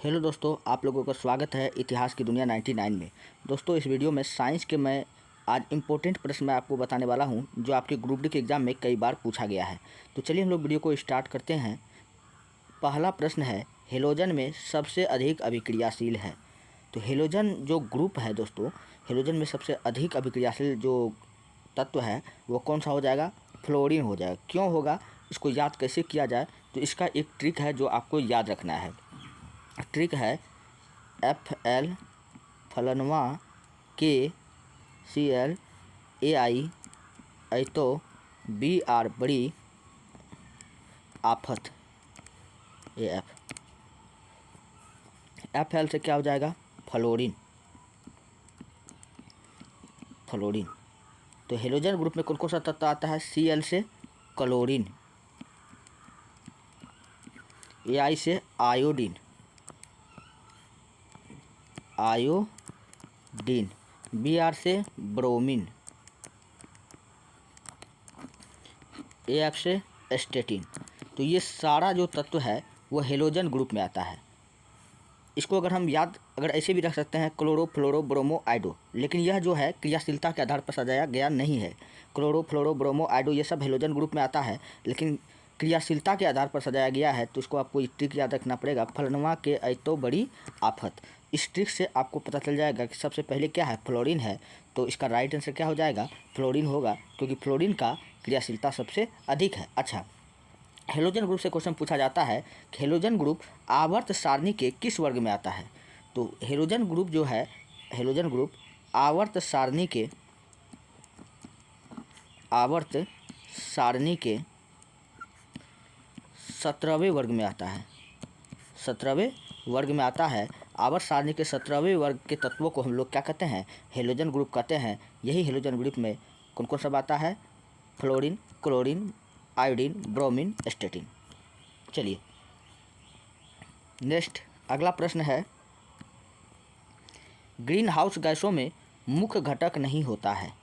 Hello दोस्तों, आप लोगों का स्वागत है इतिहास की दुनिया 99 में। दोस्तों, इस वीडियो में साइंस के मैं आज इम्पोर्टेंट प्रश्न मैं आपको बताने वाला हूं जो आपके ग्रुप डी के एग्ज़ाम में कई बार पूछा गया है। तो चलिए हम लोग वीडियो को स्टार्ट करते हैं। पहला प्रश्न है, हेलोजन में सबसे अधिक अभिक्रियाशील है। तो हेलोजन जो ग्रुप है दोस्तों, हेलोजन में सबसे अधिक अभिक्रियाशील जो तत्व है वो कौन सा हो जाएगा? फ्लोरीन हो जाएगा। क्यों होगा, इसको याद कैसे किया जाए? तो इसका एक ट्रिक है जो आपको याद रखना है। ट्रिक है FL फलनवा KCl AI तो BR बड़ी आफत AF। FL से क्या हो जाएगा? फ्लोरीन। तो हेलोजन ग्रुप में कौन कौन सा तत्व आता है? Cl से क्लोरीन, AI से आयोडीन, BR से ब्रोमीन, AF से एस्टेटिन। तो ये सारा जो तत्व है वो हेलोजन ग्रुप में आता है। इसको अगर हम याद ऐसे भी रख सकते हैं, क्लोरो फ्लोरो ब्रोमो आइडो, लेकिन यह जो है क्रियाशीलता के आधार पर सजाया गया नहीं है। क्लोरो फ्लोरो ब्रोमो आइडो ये सब हेलोजन ग्रुप में आता है, लेकिन क्रियाशीलता के आधार पर सजाया गया है। तो इसको आपको ट्रिक याद रखना पड़ेगा, फलनवा के तो बड़ी आफत। इस ट्रिक से आपको पता चल जाएगा कि सबसे पहले क्या है, फ्लोरीन है। तो इसका राइट आंसर क्या हो जाएगा? फ्लोरीन होगा, क्योंकि फ्लोरीन का क्रियाशीलता सबसे अधिक है। अच्छा, हेलोजन ग्रुप से क्वेश्चन पूछा जाता है कि हेलोजन ग्रुप आवर्त सारणी के किस वर्ग में आता है? तो हेलोजन ग्रुप जो है, हेलोजन ग्रुप आवर्त सारणी के 17वें वर्ग में आता है। 17वें वर्ग में आता है। आवर्त सारणी के 17वें वर्ग के तत्वों को हम लोग क्या कहते हैं? हेलोजन ग्रुप कहते हैं। यही हेलोजन ग्रुप में कौन कौन सब आता है? Fluorine, chlorine, iodine, bromine, एस्टेटिन। चलिए नेक्स्ट अगला प्रश्न है, ग्रीन हाउस गैसों में मुख्य घटक नहीं होता है।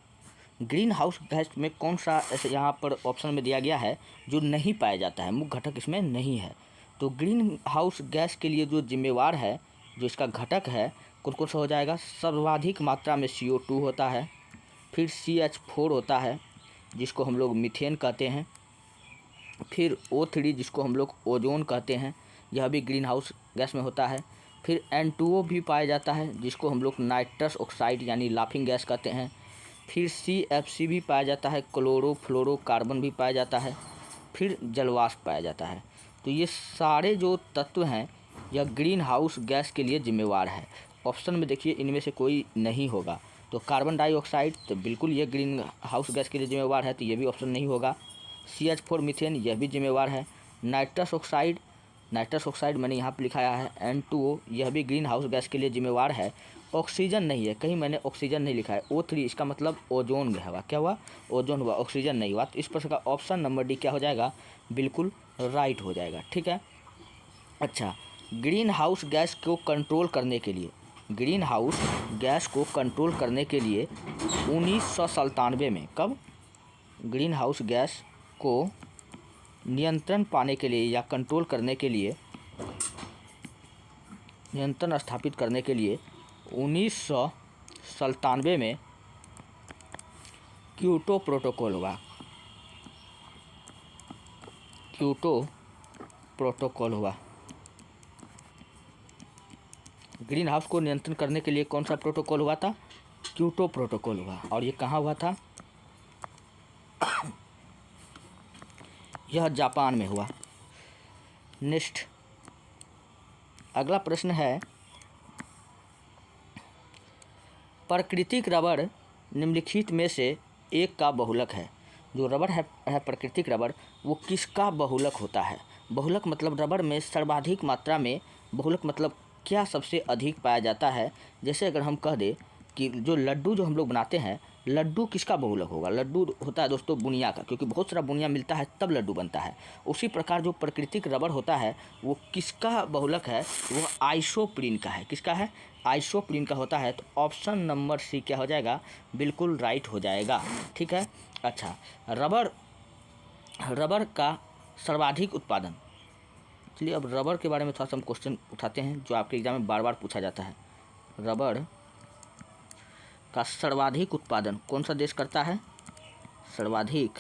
ग्रीन हाउस गैस में कौन सा ऐसे यहाँ पर ऑप्शन में दिया गया है जो नहीं पाया जाता है, मुख्य घटक इसमें नहीं है। तो ग्रीन हाउस गैस के लिए जो जिम्मेवार है, जो इसका घटक है, कौन कौन सा हो जाएगा? सर्वाधिक मात्रा में CO2 होता है, फिर CH4 होता है जिसको हम लोग मीथेन कहते हैं, फिर O3 जिसको हम लोग ओजोन कहते हैं, यह भी ग्रीन हाउस गैस में होता है। फिर N2O भी पाया जाता है जिसको हम लोग नाइट्रस ऑक्साइड यानी लाफिंग गैस कहते हैं। फिर CFC भी पाया जाता है, क्लोरो फ्लोरो कार्बन भी पाया जाता है, फिर जलवाष्प पाया जाता है। तो ये सारे जो तत्व हैं यह ग्रीन हाउस गैस के लिए जिम्मेवार है। ऑप्शन में देखिए इनमें से कोई नहीं होगा। तो कार्बन डाइऑक्साइड तो बिल्कुल ये ग्रीन हाउस गैस के लिए जिम्मेवार है, तो ये भी ऑप्शन नहीं होगा। CH4 मीथेन यह भी जिम्मेवार है। नाइट्रस ऑक्साइड मैंने यहाँ पर लिखाया है। N2O यह भी ग्रीन हाउस गैस के लिए जिम्मेवार है। ऑक्सीजन नहीं है, कहीं मैंने ऑक्सीजन नहीं लिखा है। O3 इसका मतलब ओजोन हुआ। क्या हुआ? ओजोन हुआ, ऑक्सीजन नहीं हुआ। तो इस प्रश्न का ऑप्शन नंबर डी क्या हो जाएगा? बिल्कुल राइट हो जाएगा। ठीक है। अच्छा, ग्रीन हाउस गैस को कंट्रोल करने के लिए, ग्रीन हाउस गैस को कंट्रोल करने के लिए 1997 में, कब? ग्रीन हाउस गैस को नियंत्रण पाने के लिए या कंट्रोल करने के लिए, नियंत्रण स्थापित करने के लिए 1997 में क्योटो प्रोटोकॉल हुआ। क्योटो प्रोटोकॉल हुआ। ग्रीन हाउस को नियंत्रण करने के लिए कौन सा प्रोटोकॉल हुआ था? क्योटो प्रोटोकॉल हुआ। और ये कहाँ हुआ था? यह जापान में हुआ। नेक्स्ट अगला प्रश्न है, प्राकृतिक रबड़ निम्नलिखित में से एक का बहुलक है। जो रबड़ है प्राकृतिक रबड़, वो किसका बहुलक होता है? बहुलक मतलब रबड़ में सर्वाधिक मात्रा में, बहुलक मतलब क्या सबसे अधिक पाया जाता है। जैसे अगर हम कह दें कि जो लड्डू जो हम लोग बनाते हैं, लड्डू किसका बहुलक होगा? लड्डू होता है दोस्तों बुनिया का, क्योंकि बहुत सारा बुनिया मिलता है तब लड्डू बनता है। उसी प्रकार जो प्राकृतिक रबड़ होता है वो किसका बहुलक है? वो आइसोप्रीन का है। किसका है? आइसोप्रीन का होता है। तो ऑप्शन नंबर सी क्या हो जाएगा? बिल्कुल राइट हो जाएगा। ठीक है। अच्छा, रबड़ का सर्वाधिक उत्पादन, चलिए अब रबर के बारे में थोड़ा सा हम क्वेश्चन उठाते हैं जो आपके एग्जाम में बार बार पूछा जाता है। रबर का सर्वाधिक उत्पादन कौन सा देश करता है? सर्वाधिक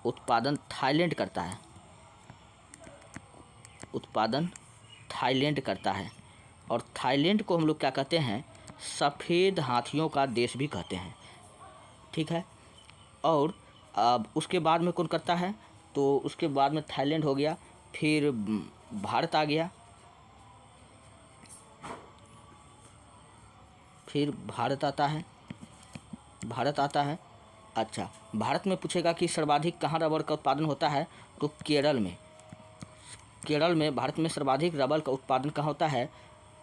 उत्पादन थाईलैंड करता है। उत्पादन थाईलैंड करता है। और थाईलैंड को हम लोग क्या कहते हैं? सफ़ेद हाथियों का देश भी कहते हैं। ठीक है। और अब उसके बाद में कौन करता है? तो उसके बाद में थाईलैंड हो गया, फिर भारत आ गया, फिर भारत आता है। भारत आता है। अच्छा, भारत में पूछेगा कि सर्वाधिक कहाँ रबर का उत्पादन होता है? तो केरल में। केरल में भारत में सर्वाधिक रबर का उत्पादन कहाँ होता है?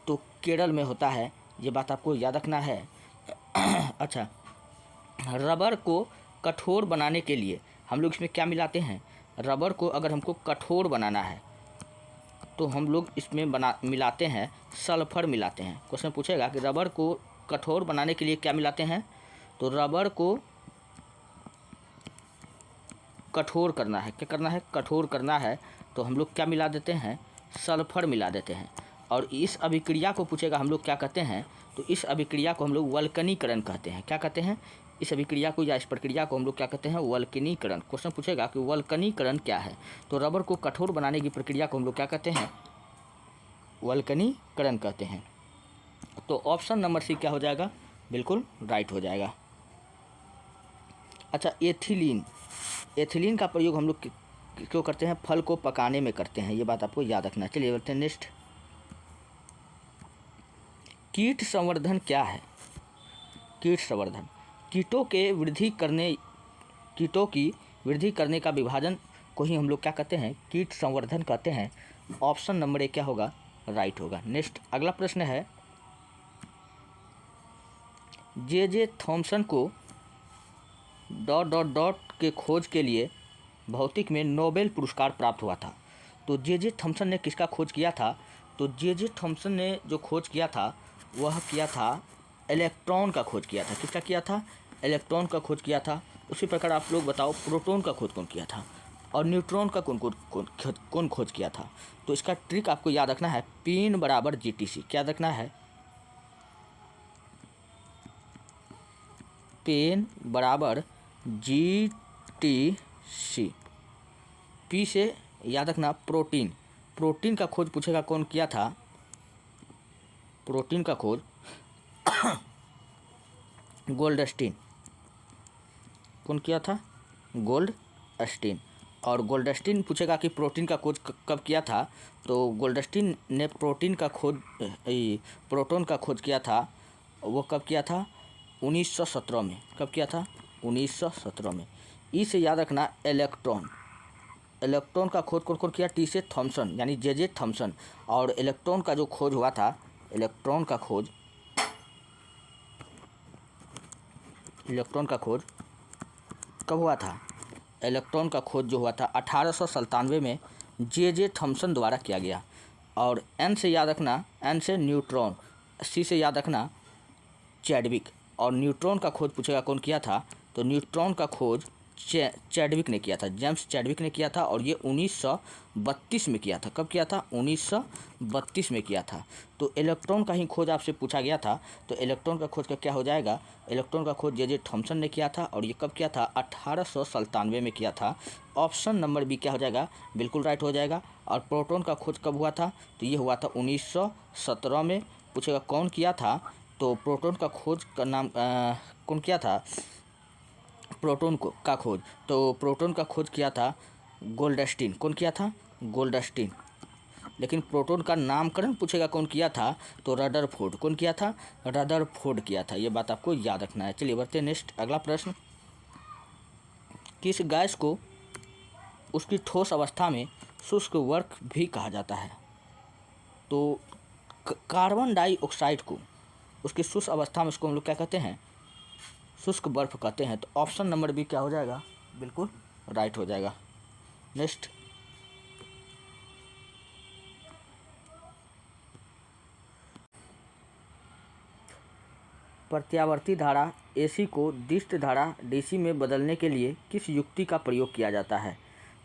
तो केरल में होता है। ये बात आपको याद रखना है। अच्छा, रबर को कठोर बनाने के लिए हम लोग इसमें क्या मिलाते हैं? रबर को अगर हमको कठोर बनाना है तो हम लोग इसमें मिलाते हैं सल्फर मिलाते हैं। क्वेश्चन पूछेगा कि रबर को कठोर बनाने के लिए क्या मिलाते हैं? तो रबर को कठोर करना है, क्या करना है? कठोर करना है तो हम लोग क्या मिला देते हैं? सल्फर मिला देते हैं। और इस अभिक्रिया को पूछेगा हम लोग क्या कहते हैं? तो इस अभिक्रिया को हम लोग वल्कनीकरण कहते हैं। क्या कहते हैं? इस अभिक्रिया को या इस प्रक्रिया को हम लोग क्या कहते हैं? वल्कनीकरण। क्वेश्चन पूछेगा कि वल्कनीकरण क्या है? तो रबर को कठोर बनाने की प्रक्रिया को हम लोग क्या कहते हैं? वल्कनीकरण कहते हैं। तो ऑप्शन नंबर सी क्या हो जाएगा? बिल्कुल राइट हो जाएगा। अच्छा, एथिलीन। एथिलीन का प्रयोग हम लोग क्यों करते हैं? फल को पकाने में करते हैं। ये बात आपको याद रखना है। चलिए बढ़ते हैं नेक्स्ट। कीट संवर्धन क्या है? कीट संवर्धन कीटों की वृद्धि करने का विभाजन को ही हम लोग क्या कहते हैं? कीट संवर्धन कहते हैं। ऑप्शन नंबर ए क्या होगा? राइट होगा। नेक्स्ट अगला प्रश्न है, जे थॉमसन को ... के खोज के लिए भौतिक में नोबेल पुरस्कार प्राप्त हुआ था। तो जे थॉमसन ने किसका खोज किया था? तो जे थॉमसन ने जो खोज किया था वह किया था इलेक्ट्रॉन का खोज किया था। किसका किया था? इलेक्ट्रॉन का खोज किया था। उसी प्रकार आप लोग बताओ प्रोटॉन का खोज कौन किया था और न्यूट्रॉन का कौन खोज किया था? तो इसका ट्रिक आपको याद रखना है, पिन बराबर GTC। क्या रखना है? पेन बराबर GTC। पी से याद रखना प्रोटीन। प्रोटीन का खोज पूछेगा कौन किया था? प्रोटीन का खोज गोल्डस्टीन। कौन किया था? गोल्डस्टीन। और गोल्डस्टीन पूछेगा कि प्रोटीन का खोज कब किया था? तो गोल्डस्टीन ने प्रोटोन का खोज किया था। वो कब किया था? 1917 में। कब किया था? 1917 में। ई से याद रखना इलेक्ट्रॉन। इलेक्ट्रॉन का खोज कौन किया? टी से थॉमसन यानी जे थॉमसन। और इलेक्ट्रॉन का जो खोज हुआ था, इलेक्ट्रॉन का खोज कब हुआ था? इलेक्ट्रॉन का खोज जो हुआ था 1897 में जे थॉमसन द्वारा किया गया। और एन से याद रखना, एन से न्यूट्रॉन। सी से याद रखना चैडविक। और न्यूट्रॉन का खोज पूछेगा कौन किया था? तो न्यूट्रॉन का खोज चैडविक ने किया था, जेम्स चैडविक ने किया था। और ये 1932 में किया था। कब किया था? 1932 में किया था। तो इलेक्ट्रॉन का ही खोज आपसे पूछा गया था। तो इलेक्ट्रॉन का खोज का क्या हो जाएगा? इलेक्ट्रॉन का खोज जे थॉमसन ने किया था। और ये कब किया था? 1897 में किया था। ऑप्शन नंबर बी क्या हो जाएगा? बिल्कुल राइट हो जाएगा। और प्रोटॉन का खोज कब हुआ था? तो ये हुआ था 1917 में। पूछेगा कौन किया था? तो प्रोटॉन का खोज का नाम कौन किया था? प्रोटॉन का खोज, तो प्रोटॉन का खोज किया था गोल्डस्टीन। कौन किया था? गोल्डस्टीन। लेकिन प्रोटॉन का नामकरण पूछेगा कौन किया था? तो रदरफोर्ड। कौन किया था? रदरफोर्ड किया था। ये बात आपको याद रखना है। चलिए बढ़ते हैं नेक्स्ट अगला प्रश्न। किस गैस को उसकी ठोस अवस्था में शुष्क वर्क भी कहा जाता है? तो कार्बन डाइऑक्साइड को उसकी शुष्क अवस्था में उसको हम लोग क्या कहते हैं? शुष्क बर्फ कहते हैं। तो ऑप्शन नंबर बी क्या हो जाएगा? बिल्कुल राइट हो जाएगा। नेक्स्ट प्रत्यावर्ती धारा AC को दिष्ट धारा DC में बदलने के लिए किस युक्ति का प्रयोग किया जाता है?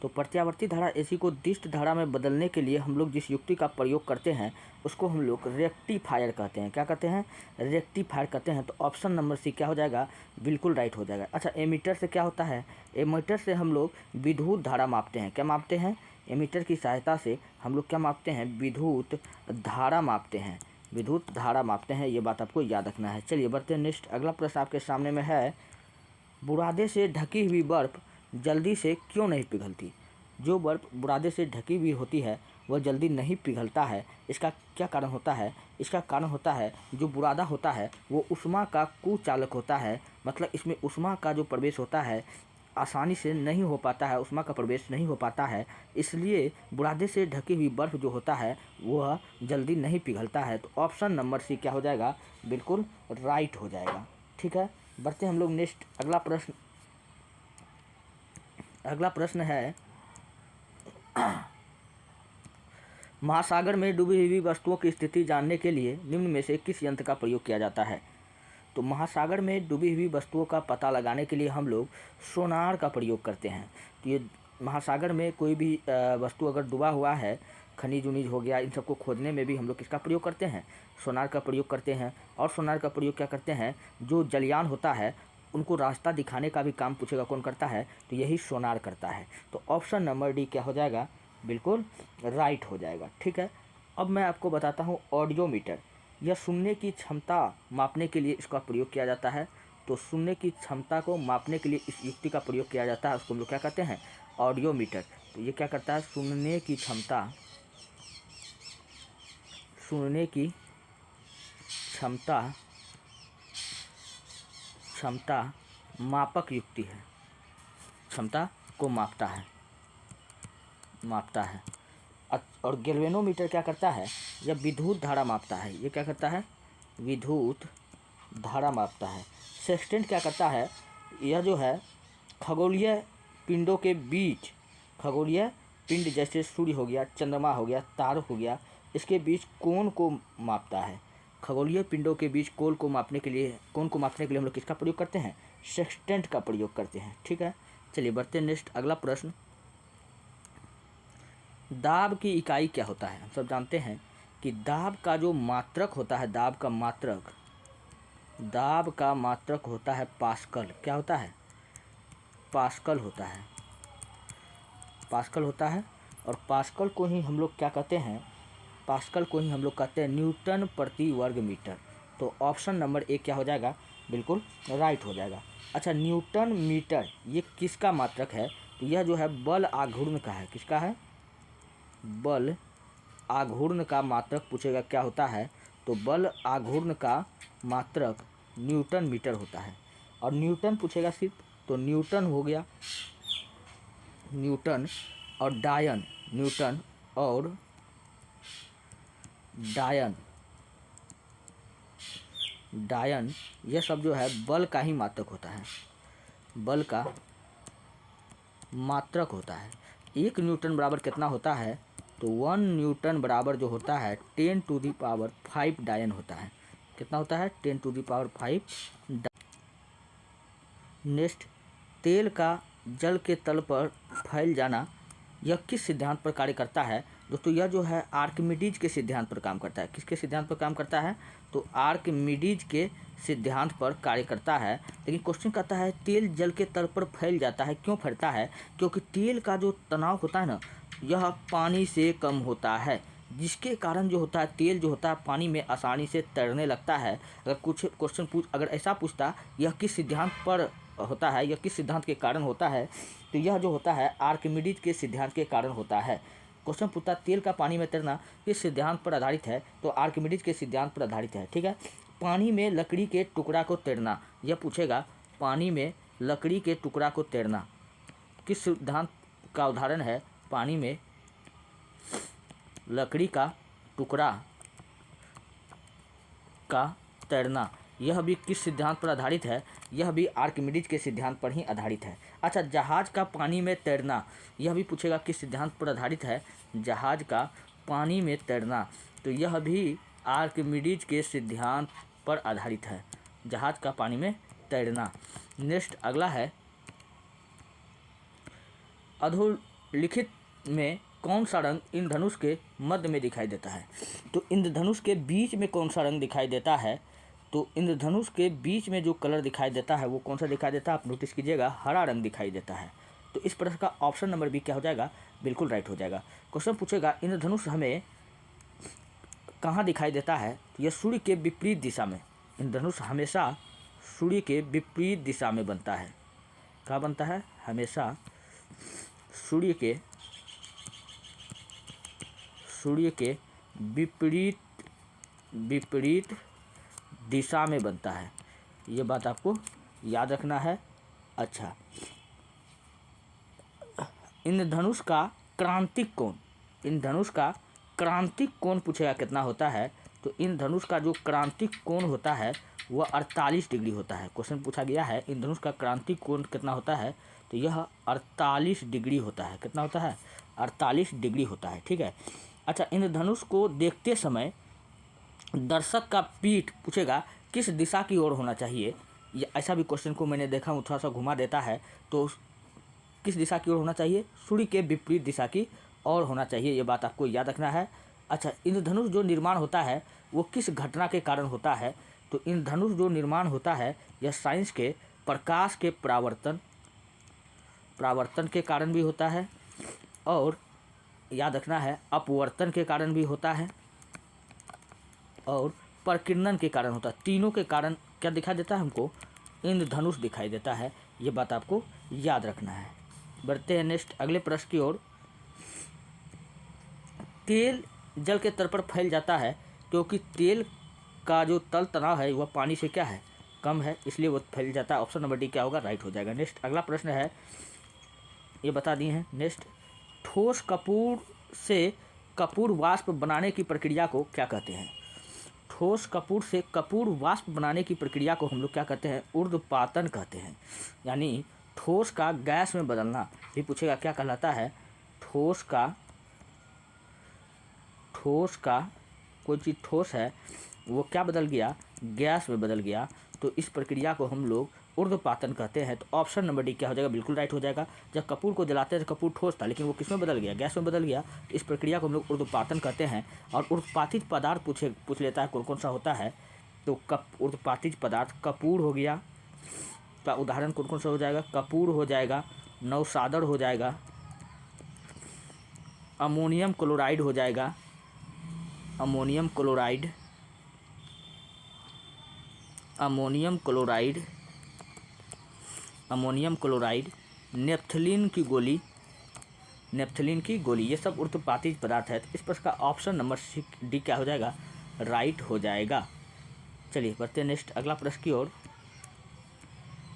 तो प्रत्यावर्ती धारा एसी को दिष्ट धारा में बदलने के लिए हम लोग जिस युक्ति का प्रयोग करते हैं उसको हम लोग रेक्टिफायर कहते हैं। क्या कहते हैं? रेक्टिफायर कहते हैं। तो ऑप्शन नंबर सी क्या हो जाएगा? बिल्कुल राइट हो जाएगा। अच्छा, एमीटर से क्या होता है? एमीटर से हम लोग विद्युत धारा मापते हैं। क्या मापते हैं? एमीटर की सहायता से हम लोग क्या मापते हैं? विद्युत धारा मापते हैं। विद्युत धारा मापते हैं, ये बात आपको याद रखना है। चलिए बढ़ते हैं नेक्स्ट। अगला प्रश्न आपके सामने में है, बुरादे से ढकी हुई बर्फ़ जल्दी से क्यों नहीं पिघलती? जो बर्फ़ बुरादे से ढकी हुई होती है वह जल्दी नहीं पिघलता है, इसका क्या कारण होता है? इसका कारण होता है जो बुरादा होता है वो ऊष्मा का कुचालक होता है, मतलब इसमें ऊष्मा का जो प्रवेश होता है आसानी से नहीं हो पाता है, ऊष्मा का प्रवेश नहीं हो पाता है, इसलिए बुरादे से ढकी हुई बर्फ़ जो होता है वह जल्दी नहीं पिघलता है। तो ऑप्शन नंबर सी क्या हो जाएगा? बिल्कुल राइट हो जाएगा। ठीक है, बढ़ते हम लोग नेक्स्ट। अगला प्रश्न है, महासागर में डूबी हुई वस्तुओं की स्थिति जानने के लिए निम्न में से किस यंत्र का प्रयोग किया जाता है? तो महासागर में डूबी हुई वस्तुओं का पता लगाने के लिए हम लोग सोनार का प्रयोग करते हैं। तो ये महासागर में कोई भी वस्तु अगर डूबा हुआ है, खनिज उनिज हो गया, इन सबको खोजने में भी हम लोग किसका प्रयोग करते हैं? सोनार का प्रयोग करते हैं। और सोनार का प्रयोग क्या करते हैं? जो जलयान होता है उनको रास्ता दिखाने का भी काम पूछेगा कौन करता है? तो यही सोनार करता है। तो ऑप्शन नंबर डी क्या हो जाएगा? बिल्कुल राइट हो जाएगा। ठीक है, अब मैं आपको बताता हूँ ऑडियोमीटर। यह सुनने की क्षमता मापने के लिए इसका प्रयोग किया जाता है। तो सुनने की क्षमता को मापने के लिए इस युक्ति का प्रयोग किया जाता है, उसको हम लोग क्या कहते हैं? ऑडियोमीटर। तो ये क्या करता है? सुनने की क्षमता मापक युक्ति है, क्षमता को मापता है। और गैल्वेनोमीटर क्या करता है? यह विद्युत धारा मापता है। ये क्या करता है? विद्युत धारा मापता है। सेक्सटेंट क्या करता है? यह जो है खगोलीय पिंडों के बीच, खगोलीय पिंड जैसे सूर्य हो गया, चंद्रमा हो गया, तारा हो गया, इसके बीच कोण को मापता है। खगोलीय पिंडों के बीच कोण को मापने के लिए हम लोग किसका प्रयोग करते हैं? सेक्सटेंट का प्रयोग करते हैं। ठीक है, चलिए बढ़ते हैं नेक्स्ट। अगला प्रश्न, दाब की इकाई क्या होता है? हम सब जानते हैं कि दाब का जो मात्रक होता है, दाब का मात्रक होता है पास्कल। क्या होता है? पास्कल होता है। और पास्कल को ही हम लोग क्या कहते हैं? पास्कल को ही हम लोग कहते हैं न्यूटन प्रति वर्ग मीटर। तो ऑप्शन नंबर ए क्या हो जाएगा? बिल्कुल राइट हो जाएगा। अच्छा, न्यूटन मीटर ये किसका मात्रक है? तो यह जो है बल आघूर्ण का है। किसका है? बल आघूर्ण का मात्रक पूछेगा क्या होता है? तो बल आघूर्ण का मात्रक न्यूटन मीटर होता है। और न्यूटन पूछेगा सिर्फ, तो न्यूटन हो गया, न्यूटन और डायन, डायन ये सब जो है बल का ही मात्रक होता है, बल का मात्रक होता है। 1 न्यूटन बराबर कितना होता है? तो 1 न्यूटन बराबर जो होता है 10⁵ डायन होता है। कितना होता है? 10⁵ नेक्स्ट, तेल का जल के तल पर फैल जाना यह किस सिद्धांत पर कार्य करता है? दोस्तों यह जो है आर्किमिडीज के सिद्धांत पर काम करता है। किसके सिद्धांत पर काम करता है? तो आर्किमिडीज के सिद्धांत पर कार्य करता है। लेकिन क्वेश्चन कहता है तेल जल के तल पर फैल जाता है, क्यों फैलता है? क्योंकि तेल का जो तनाव होता है ना, यह पानी से कम होता है, जिसके कारण जो होता है तेल जो होता है पानी में आसानी से तैरने लगता है। अगर कुछ क्वेश्चन अगर ऐसा पूछता यह किस सिद्धांत पर होता है, यह किस सिद्धांत के कारण होता है, तो यह जो होता है आर्किमिडीज के सिद्धांत के कारण होता है। क्वेश्चन पूछता तेल का पानी में तैरना किस सिद्धांत पर आधारित है? तो आर्किमिडीज के सिद्धांत पर आधारित है। ठीक है, पानी में लकड़ी के टुकड़ा को तैरना, यह पूछेगा पानी में लकड़ी के टुकड़ा को तैरना किस सिद्धांत का उदाहरण है? पानी में लकड़ी का टुकड़ा का तैरना, यह भी किस सिद्धांत पर आधारित है? यह भी आर्किमिडीज के सिद्धांत पर ही आधारित है। अच्छा, जहाज का पानी में तैरना, यह भी पूछेगा किस सिद्धांत पर आधारित है? जहाज का पानी में तैरना, तो यह भी आर्किमिडीज के सिद्धांत पर आधारित है, जहाज का पानी में तैरना। नेक्स्ट अगला है, लिखित में कौन सा रंग इंद्रधनुष के मध्य में दिखाई देता है? तो इंद्रधनुष के बीच में कौन सा रंग दिखाई देता है? तो इंद्रधनुष के बीच में जो कलर दिखाई देता है वो कौन सा दिखाई देता है? आप नोटिस कीजिएगा, हरा रंग दिखाई देता है। तो इस प्रश्न का ऑप्शन नंबर बी क्या हो जाएगा? बिल्कुल राइट हो जाएगा। क्वेश्चन पूछेगा इंद्रधनुष हमें कहाँ दिखाई देता है? तो यह सूर्य के विपरीत दिशा में। इंद्रधनुष हमेशा सूर्य के विपरीत दिशा में बनता है। कहाँ बनता है? हमेशा सूर्य के विपरीत दिशा में बनता है। ये बात आपको याद रखना है। अच्छा, इंद्रधनुष का क्रांतिक कोण पूछेगा कितना होता है? तो इंद्रधनुष का जो क्रांतिक कोण होता है वह 48 डिग्री होता है। क्वेश्चन पूछा गया है इंद्रधनुष का क्रांतिक कोण कितना होता है? तो यह 48 डिग्री होता है। कितना होता है? 48 डिग्री होता है। ठीक है। अच्छा, इंद्रधनुष को देखते समय दर्शक का पीठ पूछेगा किस दिशा की ओर होना चाहिए? या ऐसा भी क्वेश्चन को मैंने देखा हूँ, थोड़ा सा घुमा देता है। तो किस दिशा की ओर होना चाहिए? सूर्य के विपरीत दिशा की ओर होना चाहिए। ये बात आपको याद रखना है। अच्छा, इंद्रधनुष जो निर्माण होता है वो किस घटना के कारण होता है? तो इंद्रधनुष जो निर्माण होता है यह साइंस के प्रकाश के परावर्तन के कारण भी होता है, और याद रखना है अपवर्तन के कारण भी होता है, और प्रकीर्णन के कारण होता है। तीनों के कारण क्या दिखाई देता है हमको? इंद्रधनुष दिखाई देता है। ये बात आपको याद रखना है। बढ़ते हैं नेक्स्ट अगले प्रश्न की ओर। तेल जल के तल पर फैल जाता है क्योंकि तेल का जो तल तनाव है वह पानी से क्या है? कम है, इसलिए वो फैल जाता है। ऑप्शन नंबर डी क्या होगा? राइट हो जाएगा। नेक्स्ट अगला प्रश्न है, ये बता दिए हैं। नेक्स्ट, ठोस कपूर से कपूर वाष्प बनाने की प्रक्रिया को क्या कहते हैं? ठोस कपूर से कपूर वाष्प बनाने की प्रक्रिया को हम लोग क्या कहते हैं? ऊर्ध्वपातन कहते हैं। यानी ठोस का गैस में बदलना भी पूछेगा, क्या कहलाता है? ठोस का कोई चीज़ ठोस है वो क्या बदल गया? गैस में बदल गया। तो इस प्रक्रिया को हम लोग ऊर्ध्वपातन कहते हैं। तो ऑप्शन नंबर डी क्या हो जाएगा? बिल्कुल राइट हो जाएगा। जब कपूर को जलाते थे कपूर ठोस था, लेकिन वो किस में बदल गया? गैस में बदल गया। इस प्रक्रिया को हम लोग ऊर्ध्वपातन कहते हैं। और ऊर्ध्वपातित पदार्थ पूछ लेता है कौन कौन सा होता है? तो ऊर्ध्वपातित पदार्थ कपूर हो गया, का उदाहरण कौन कौन सा हो जाएगा? कपूर हो जाएगा, नवसादर हो जाएगा, अमोनियम क्लोराइड हो जाएगा, अमोनियम क्लोराइड, नेफ्थलीन की गोली, ये सब ऊर्ध्वपातित पदार्थ है। तो इस प्रश्न का ऑप्शन नंबर डी क्या हो जाएगा? राइट हो जाएगा। चलिए बढ़ते हैं नेक्स्ट अगला प्रश्न की ओर।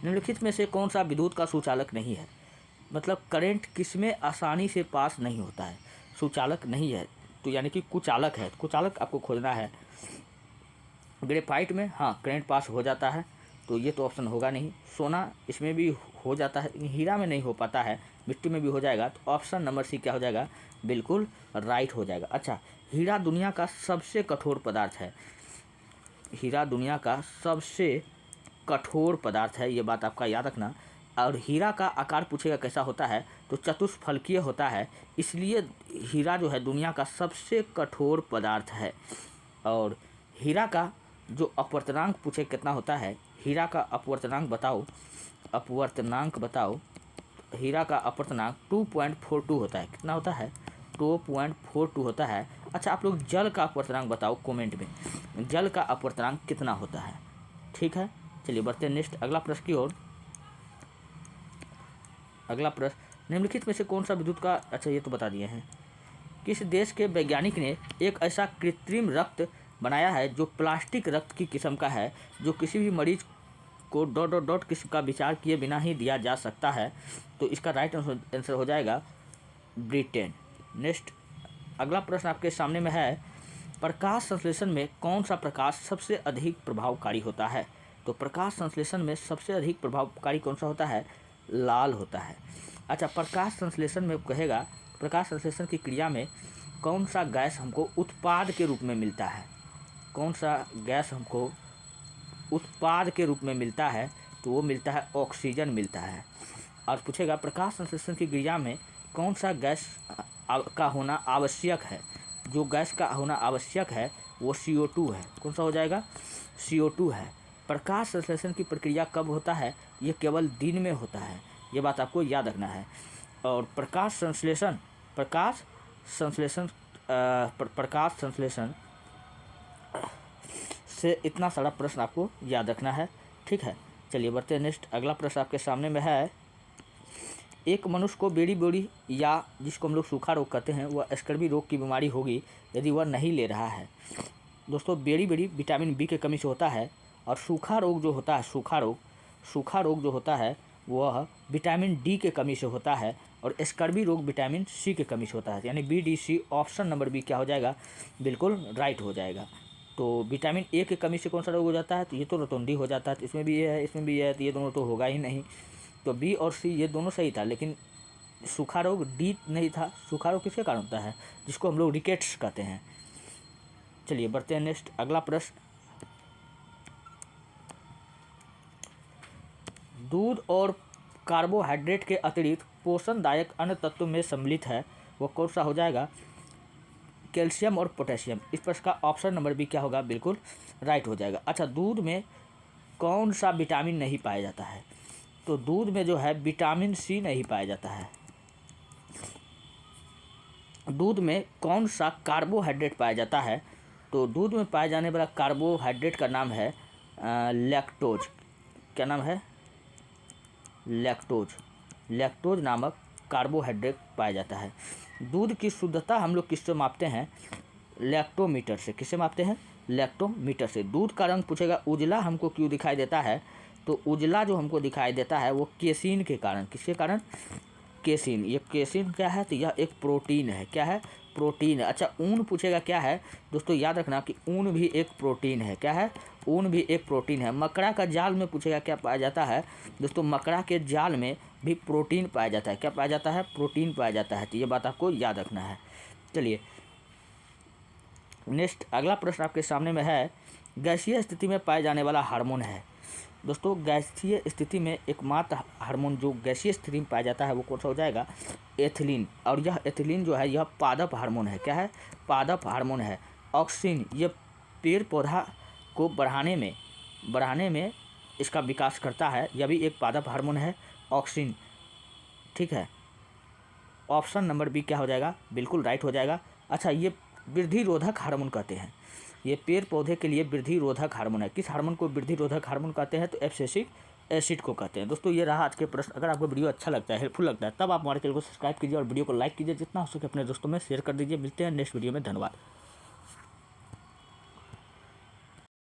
निम्नलिखित में से कौन सा विद्युत का सुचालक नहीं है? मतलब करंट किसमें आसानी से पास नहीं होता है? सुचालक नहीं है तो यानी कि कुचालक है। कुचालक आपको खोजना है। ग्रेफाइट में हाँ करंट पास हो जाता है, तो ये तो ऑप्शन होगा नहीं। सोना इसमें भी हो जाता है, हीरा में नहीं हो पाता है, मिट्टी में भी हो जाएगा। तो ऑप्शन नंबर सी क्या हो जाएगा? बिल्कुल राइट हो जाएगा। अच्छा, हीरा दुनिया का सबसे कठोर पदार्थ है। हीरा दुनिया का सबसे कठोर पदार्थ है, ये बात आपका याद रखना। और हीरा का आकार पूछेगा कैसा होता है? तो चतुष्फलकीय होता है, इसलिए हीरा जो है दुनिया का सबसे कठोर पदार्थ है। और हीरा का जो अपवर्तनांक पूछे कितना होता है? हीरा का अपवर्तनांक बताओ। हीरा का अपवर्तनांक 2.42 होता है। कितना होता है? 2.42 होता है। अच्छा, आप लोग जल का अपवर्तनांक बताओ कमेंट में, जल का अपवर्तनांक कितना होता है? ठीक है, चलिए बढ़ते हैं नेक्स्ट अगला प्रश्न की ओर। अगला प्रश्न, निम्नलिखित में से कौन सा विद्युत का, अच्छा ये तो बता दिए हैं। किस देश के वैज्ञानिक ने एक ऐसा कृत्रिम रक्त बनाया है जो प्लास्टिक रक्त की किस्म का है, जो किसी भी मरीज को ... किस्म का विचार किए बिना ही दिया जा सकता है? तो इसका राइट आंसर हो जाएगा ब्रिटेन। नेक्स्ट अगला प्रश्न आपके सामने में है, प्रकाश संश्लेषण में कौन सा प्रकाश सबसे अधिक प्रभावकारी होता है? तो प्रकाश संश्लेषण में सबसे अधिक प्रभावकारी कौन सा होता है? लाल होता है। अच्छा, प्रकाश संश्लेषण में कहेगा, प्रकाश संश्लेषण की क्रिया में कौन सा गैस हमको उत्पाद के रूप में मिलता है? कौन सा गैस हमको उत्पाद के रूप में मिलता है? तो वो मिलता है ऑक्सीजन मिलता है। और पूछेगा प्रकाश संश्लेषण की क्रिया में कौन सा गैस का होना आवश्यक है? जो गैस का होना आवश्यक है वो CO2 है। कौन सा हो जाएगा? CO2 है। प्रकाश संश्लेषण की प्रक्रिया कब होता है? ये केवल दिन में होता है, ये बात आपको याद रखना है। और प्रकाश संश्लेषण से इतना सारा प्रश्न आपको याद रखना है, ठीक है। चलिए बढ़ते हैं नेक्स्ट। अगला प्रश्न आपके सामने में है, एक मनुष्य को बेड़ी बोड़ी या जिसको हम लोग सूखा रोग कहते हैं वह स्कर्वी रोग की बीमारी होगी यदि वह नहीं ले रहा है। दोस्तों बेड़ी बेड़ी विटामिन बी की कमी से होता है, और सूखा रोग जो होता है सूखा रोग जो होता है वह विटामिन डी के कमी से होता है, और स्कर्वी रोग विटामिन सी के कमी से होता है। यानी BDC ऑप्शन नंबर बी क्या हो जाएगा? बिल्कुल राइट हो जाएगा। तो विटामिन ए की कमी से कौन सा रोग हो जाता है? तो ये तो रतौंधी हो जाता है। तो इसमें भी ये है, इसमें भी ये है, तो ये दोनों तो होगा ही नहीं। तो बी और सी ये दोनों सही था, लेकिन सूखा रोग डी नहीं था। सूखा रोग किसके कारण होता है? जिसको हम लोग रिकेट्स कहते हैं। चलिए बढ़ते हैं नेक्स्ट। अगला प्रश्न, दूध और कार्बोहाइड्रेट के अतिरिक्त पोषणदायक अन्य तत्व में सम्मिलित है, वो कौन सा हो जाएगा? कैल्शियम और पोटेशियम। इस प्रश्न का ऑप्शन नंबर बी क्या होगा? बिल्कुल राइट हो जाएगा। अच्छा, दूध में कौन सा विटामिन नहीं पाया जाता है? तो दूध में जो है विटामिन सी नहीं पाया जाता है। दूध में कौन सा कार्बोहाइड्रेट पाया जाता है? तो दूध में पाए जाने वाला कार्बोहाइड्रेट का नाम है लैक्टोज। क्या नाम है? लैक्टोज नामक कार्बोहाइड्रेट पाया जाता है। दूध की शुद्धता हम लोग किससे मापते हैं? लैक्टोमीटर से। किससे मापते हैं? लैक्टोमीटर से। दूध का रंग पूछेगा उजला हमको क्यों दिखाई देता है? तो उजला जो हमको दिखाई देता है वो केसिन के कारण। किसके कारण? केसिन। ये केसिन क्या है? तो यह एक प्रोटीन है। क्या है? प्रोटीन है। अच्छा, ऊन पूछेगा क्या है? दोस्तों याद रखना कि ऊन भी एक प्रोटीन है। क्या है? ऊन भी एक प्रोटीन है। मकड़ा का जाल में पूछेगा क्या पाया जाता है? दोस्तों मकड़ा के जाल में भी प्रोटीन पाया जाता है। क्या पाया जाता है? प्रोटीन पाया जाता है। तो ये बात आपको याद रखना है। चलिए नेक्स्ट। अगला प्रश्न आपके सामने में है, गैसीय स्थिति में पाए जाने वाला हार्मोन है। दोस्तों गैसीय स्थिति में एकमात्र हार्मोन जो गैसीय स्थिति में पाया जाता है वो कौन सा हो जाएगा? एथिलीन। और यह एथिलीन जो है यह पादप हार्मोन है। क्या है? पादप हार्मोन है। ऑक्सिन, ये पेड़ पौधा को बढ़ाने में इसका विकास करता है। यह भी एक पादप हार्मोन है, ऑक्सिन, ठीक है। ऑप्शन नंबर बी क्या हो जाएगा? बिल्कुल राइट हो जाएगा। अच्छा, ये वृद्धि रोधक हार्मोन कहते हैं। ये पेड़ पौधे के लिए वृद्धि रोधक हार्मोन है। किस हार्मोन को वृद्धि रोधक हार्मोन कहते हैं? तो एब्सिसिक एसिड को कहते हैं। दोस्तों ये रहा आज के प्रश्न। अगर आपको वीडियो अच्छा लगता है, हेल्पफुल लगता है, तब आप हमारे चैनल को सब्सक्राइब कीजिए और वीडियो को लाइक कीजिए। जितना हो सके अपने दोस्तों में शेयर कर दीजिए। मिलते हैं नेक्स्ट वीडियो में। धन्यवाद।